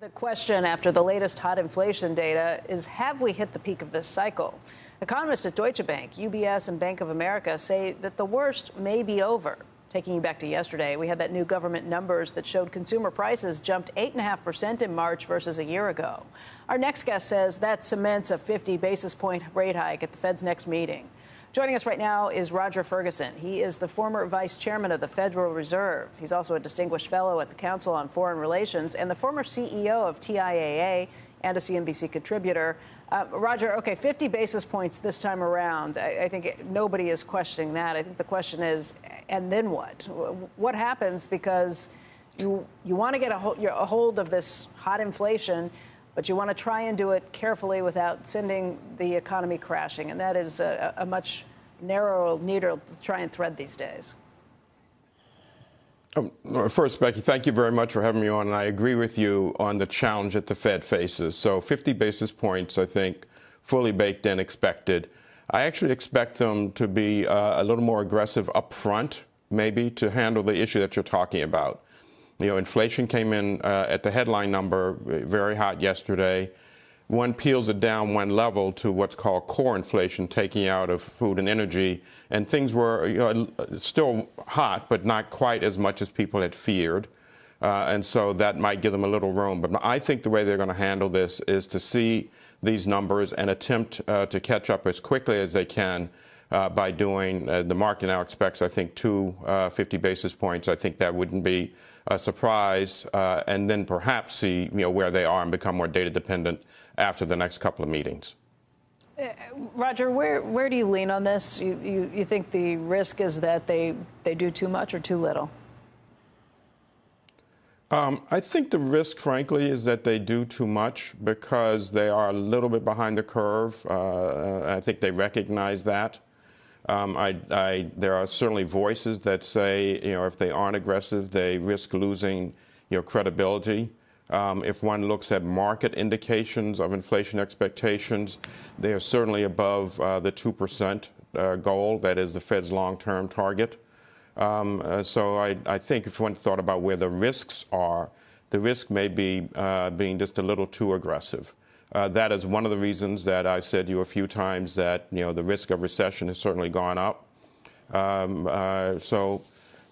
The question after the latest hot inflation data is, have we hit the peak of this cycle? Economists at Deutsche Bank, UBS, and Bank of America say that the worst may be over. Taking you back to yesterday, we had that new government numbers that showed consumer prices jumped 8.5% in March versus a year ago. Our next guest says that cements a 50 basis point rate hike at the Fed's next meeting. Joining us right now is Roger Ferguson. He is the former vice chairman of the Federal Reserve. He's also a distinguished fellow at the Council on Foreign Relations and the former CEO of TIAA and a CNBC contributor. Roger, okay, 50 basis points this time around. I think nobody is questioning that. I think the question is, and then what? What happens? Because you want to get a hold of this hot inflation, but you want to try and do it carefully without sending the economy crashing. And that is a much narrower needle to try and thread these days. First, Becky, thank you very much for having me on. And I agree with you on the challenge that the Fed faces. So 50 basis points, I think, fully baked in, expected. I actually expect them to be a little more aggressive up front, maybe, to handle the issue that you're talking about. You know, inflation came in at the headline number very hot yesterday. One peels it down one level to what's called core inflation, taking out of food and energy, and things were still hot, but not quite as much as people had feared. And so that might give them a little room. But I think the way they're going to handle this is to see these numbers and attempt to catch up as quickly as they can by doing, the market now expects, I think, 50 basis points. I think that wouldn't be a surprise, and then perhaps see where they are and become more data dependent after the next couple of meetings. Roger, where do you lean on this? You think the risk is that they do too much or too little? I think the risk, frankly, is that they do too much because they are a little bit behind the curve. I think they recognize that. There are certainly voices that say, if they aren't aggressive, they risk losing, credibility. If one looks at market indications of inflation expectations, they are certainly above the 2% goal. That is the Fed's long-term target. So I think if one thought about where the risks are, the risk may be being just a little too aggressive. That is one of the reasons that I've said to you a few times that the risk of recession has certainly gone up. So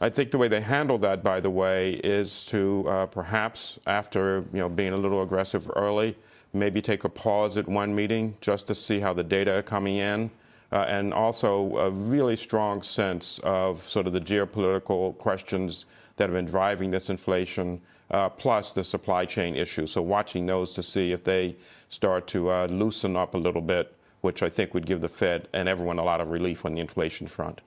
I think the way they handle that, by the way, is to perhaps, after being a little aggressive early, maybe take a pause at one meeting just to see how the data are coming in, and also a really strong sense of sort of the geopolitical questions that have been driving this inflation, plus the supply chain issue. So watching those to see if they start to loosen up a little bit, which I think would give the Fed and everyone a lot of relief on the inflation front.